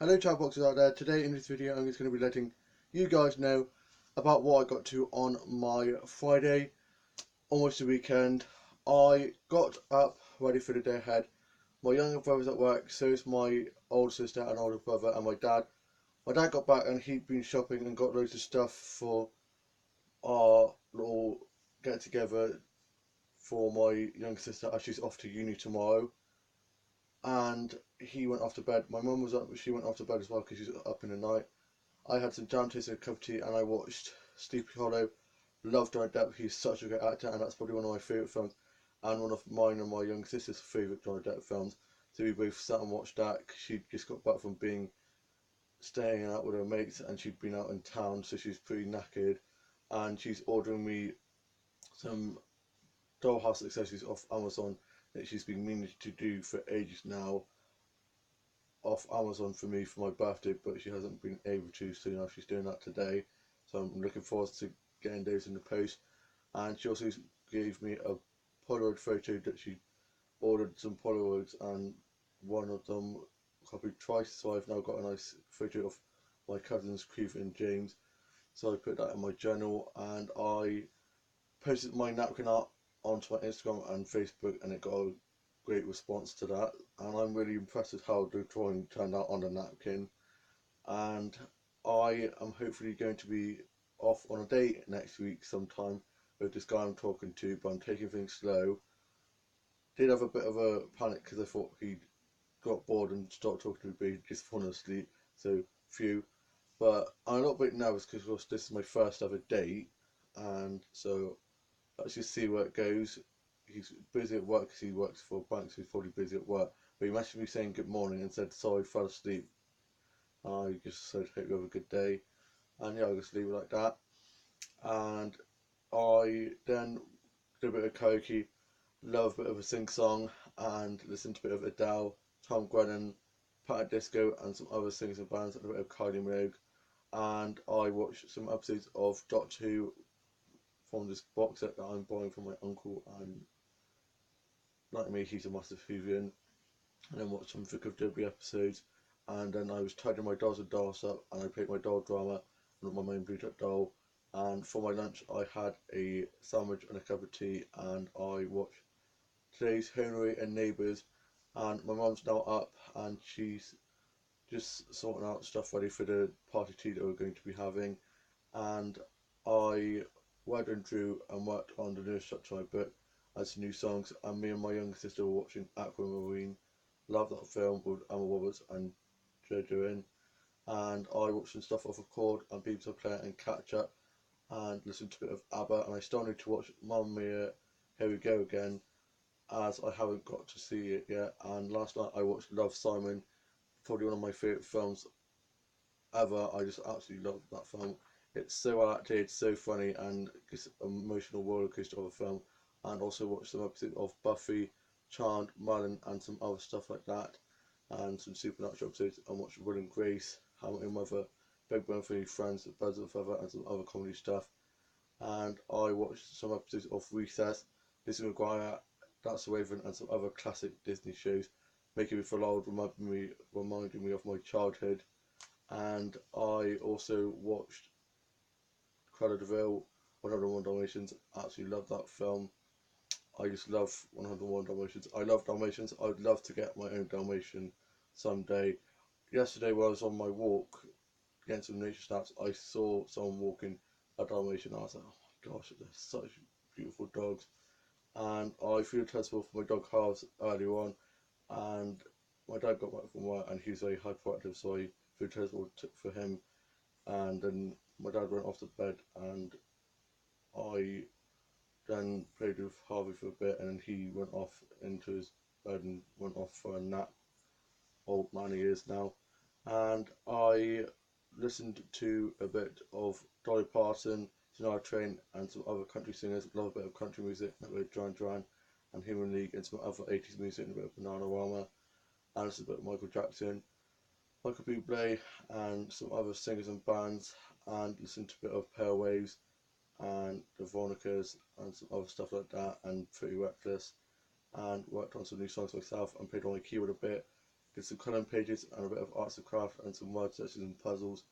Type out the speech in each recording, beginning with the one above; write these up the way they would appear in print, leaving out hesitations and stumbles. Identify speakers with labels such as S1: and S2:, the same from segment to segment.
S1: Hello chatboxes out there. Today in this video I'm just going to be letting you guys know about what I got to on my Friday, almost the weekend. I got up ready for the day ahead. My younger brother's at work, so is my older sister and older brother and my dad. My dad got back and he'd been shopping and got loads of stuff for our little get together for my younger sister as she's off to uni tomorrow. And he went off to bed. My mum was up, but she went off to bed as well because she's up in the night. I had some jam taste and a cup of tea, and I watched Sleepy Hollow. Loved Johnny Depp. He's such a great actor, and that's probably one of my favourite films, and one of mine and my young sister's favourite Johnny Depp films. So we both sat and watched that. She just got back from staying out with her mates, and she'd been out in town, so she's pretty knackered. And she's ordering me some dollhouse accessories off Amazon that she's been meaning to do for ages now, off Amazon for me for my birthday, but she hasn't been able to, so now she's doing that today. So I'm looking forward to getting those in the post. And she also gave me a Polaroid photo that she ordered some Polaroids, and one of them copied twice, so I've now got a nice photo of my cousins Keith and James. So I put that in my journal, and I posted my napkin art onto my Instagram and Facebook, and it got a great response to that, and I'm really impressed with how the drawing turned out on the napkin. And I am hopefully going to be off on a date next week sometime with this guy I'm talking to, but I'm taking things slow. Did have a bit of a panic because I thought he'd got bored and stopped talking to me, but he just fallen asleep, so phew. But I'm a little bit nervous because this is my first ever date, and so let's just see where it goes. He's busy at work because he works for a bank, so he's probably busy at work. But he messaged me saying good morning and said sorry, fell asleep. I just said hope you have a good day, and yeah, I'll just leave it like that. And I then did a bit of karaoke, love a bit of a sing song, and listened to a bit of Adele, Tom Grennan, Pat Disco, and some other singers and bands, and a bit of Kylie Minogue. And I watched some episodes of Doctor Who from this box set that I'm buying from my uncle, and like me, he's a massive Whovian. And then watched some Vic of Derby episodes, and then I was tidying my dolls and dolls up, and I played my doll drama and my main Blue Duck doll. And for my lunch, I had a sandwich and a cup of tea, and I watched today's Henry and Neighbours. And my mum's now up, and she's just sorting out stuff ready for the party tea that we're going to be having. And I read and drew and worked on the new structure of my book as new songs, and me and my younger sister were watching Aquamarine. Love that film with Emma Roberts and Jojo in. And I watched some stuff off of Chord and People Play and Catch Up, and listened to a bit of ABBA, and I still need to watch Mamma Mia, Here We Go Again, as I haven't got to see it yet. And last night I watched Love, Simon, probably one of my favourite films ever. I just absolutely love that film. It's so well acted, so funny, and just emotional rollercoaster of a film. And also watched some episodes of Buffy, Charmed, Merlin, and some other stuff like that, and some supernatural episodes. And watched Will and Grace, How I Met Your Mother, Big Bang Theory, Friends, Birds of a Feather, and some other comedy stuff. And I watched some episodes of Recess, Lizzie McGuire, That's the Raven, and some other classic Disney shows, making me feel old, reminding me of my childhood. And I also watched Cruella de Vil, 101 Dalmatians. Absolutely love that film. I just love 101 Dalmatians. I love Dalmatians. I'd love to get my own Dalmatian someday. Yesterday, when I was on my walk, getting some nature snaps, I saw someone walking a Dalmatian. I was like, oh my gosh, they're such beautiful dogs. And I feel terrible for my dog Halves earlier on, and my dad got back from work and he was very hyperactive, so I feel terrible for him. And then my dad went off to bed, and I then played with Harvey for a bit, and he went off into his bed and went off for a nap. Old man he is now. And I listened to a bit of Dolly Parton, Shania Twain, and some other country singers. Love a bit of country music, a bit of Duran Duran and Human League, and some other 80s music, and a bit of Bananarama, and listened to a bit of Michael Jackson, Michael Bublé, and some other singers and bands, and listened to a bit of Pale Waves and the Veronicas and some other stuff like that, and Pretty Reckless, and worked on some new songs myself and played on my keyboard a bit, did some colouring pages and a bit of arts and craft and some word searches and puzzles,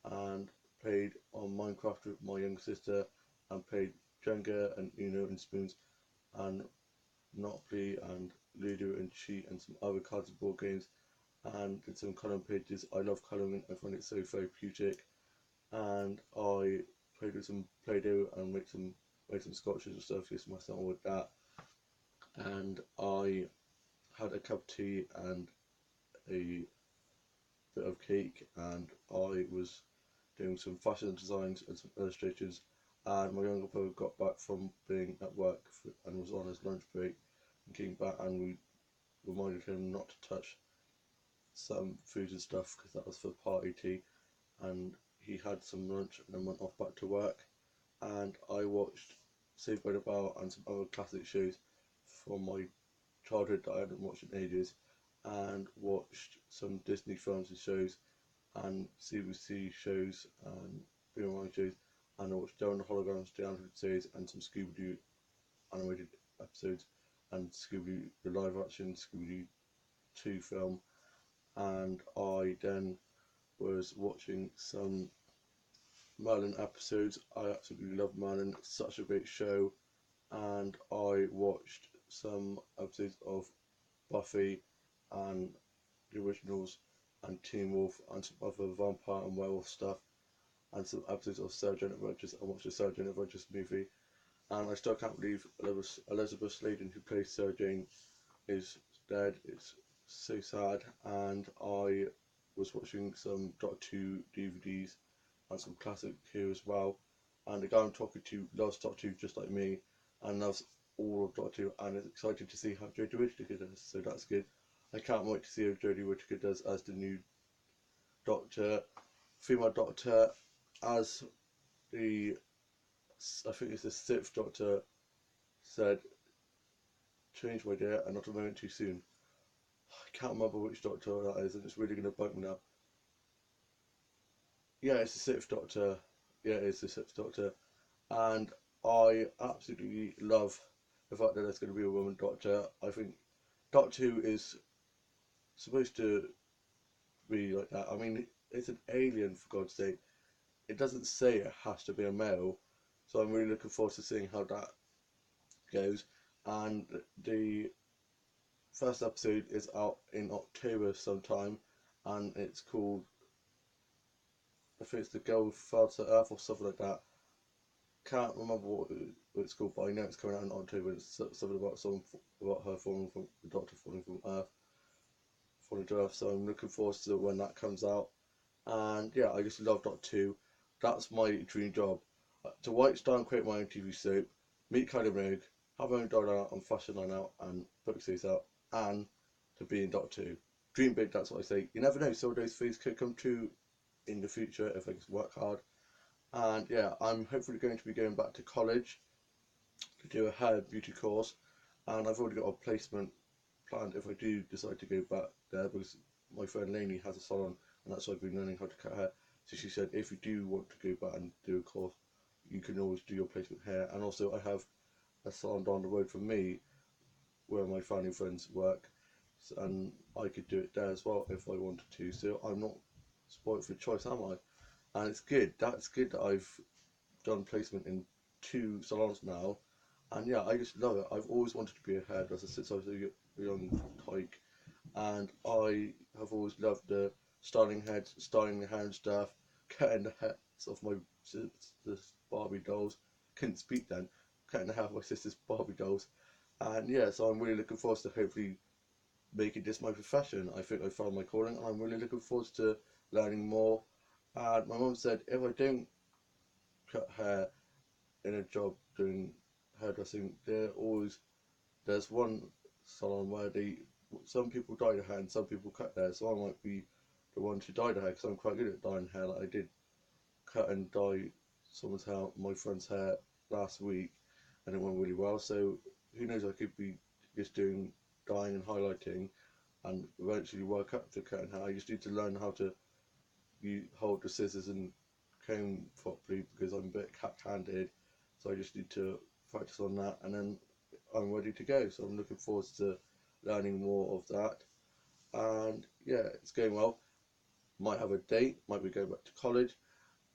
S1: and played on Minecraft with my younger sister, and played Jenga and Uno and Spoons and Monopoly and Ludo and Cheat and some other cards and board games, and did some colouring pages. I love colouring, I find it so therapeutic, and I played with some Play-Doh and made some scotches and stuff, used my son with that, and I had a cup of tea and a bit of cake, and I was doing some fashion designs and some illustrations, and my younger brother got back from being at work and was on his lunch break and came back, and we reminded him not to touch some food and stuff because that was for party tea, and he had some lunch and then went off back to work, and I watched Saved by the Bell and some other classic shows from my childhood that I hadn't watched in ages, and watched some Disney films and shows and CBC shows and Boomerang shows, and I watched Joe and the Holograms, the animated series, and some Scooby-Doo animated episodes, and Scooby-Doo, the live action Scooby-Doo 2 film, and I then was watching some Merlin episodes. I absolutely love Merlin, it's such a great show, and I watched some episodes of Buffy and the originals and Teen Wolf and some other vampire and werewolf stuff, and some episodes of Sarah Jane Adventures. I watched the Sarah Jane Adventures movie, and I still can't believe Elizabeth Sladen, who plays Sarah Jane, is dead. It's so sad. And I was watching some Doctor Who DVDs and some classic Who as well. And the guy I'm talking to loves Doctor Who just like me, and loves all of Doctor Who, and is excited to see how Jodie Whittaker does. So that's good. I can't wait to see how Jodie Whittaker does as the new Doctor, female Doctor, as the, I think it's the sixth Doctor said, change my dear and not a moment too soon. I can't remember which Doctor that is, and it's really going to bug me now. Yeah, it's the sixth Doctor. Yeah, it's the sixth Doctor, and I absolutely love the fact that there's going to be a woman Doctor. I think Doctor Who is supposed to be like that. I mean, it's an alien, for God's sake. It doesn't say it has to be a male, so I'm really looking forward to seeing how that goes. And the first episode is out in October sometime, and it's called, I think it's The Girl Who Fell to Earth or something like that. Can't remember what it's called, but I know it's coming out in October. It's something about her falling from the Doctor falling from Earth, falling to Earth. So I'm looking forward to when that comes out. And yeah, I just love Doctor Who. That's my dream job: to write, star, and create my own TV soap, meet Kylie Minogue, have my own dog out and fashion line out and book series out, and to be in Doctor Who. Dream big, that's what I say. You never know, some of those things could come true in the future if I just work hard. And yeah, I'm hopefully going to be going back to college to do a hair beauty course, and I've already got a placement planned if I do decide to go back there, because my friend Lainey has a salon, and that's why I've been learning how to cut hair. So she said if you do want to go back and do a course, you can always do your placement hair. And also I have a salon down the road from me where my family and friends work, and I could do it there as well if I wanted to. So I'm not spoilt for choice, am I? And it's good. That's good that I've done placement in 2 salons now, and yeah, I just love it. I've always wanted to be a hairdresser since I was a young tyke, and I have always loved the styling heads, styling the hair and stuff, cutting the heads off my sister's Barbie dolls. Couldn't speak then. Cutting the hair off my sister's Barbie dolls, and yeah, so I'm really looking forward to hopefully making this my profession. I think I found my calling, and I'm really looking forward to learning more. And my mum said if I don't cut hair in a job doing hairdressing, there's one salon where some people dye their hair and some people cut their hair, so I might be the one to dye the hair because I'm quite good at dyeing hair. Like I did cut and dye someone's hair, my friend's hair last week, and it went really well. So who knows, I could be just doing dyeing and highlighting and eventually work up to cutting hair. I just need to learn how to hold the scissors and comb properly because I'm a bit cat-handed, so I just need to practice on that, and then I'm ready to go. So I'm looking forward to learning more of that. and yeah, it's going well. Might have a date, might be going back to college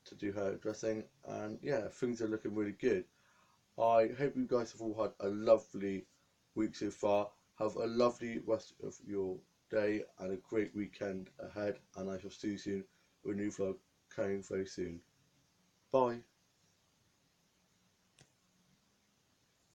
S1: to do hairdressing, and yeah, things are looking really good. I hope you guys have all had a lovely week so far. Have a lovely rest of your day and a great weekend ahead, and I shall see you soon with a new vlog coming very soon. Bye.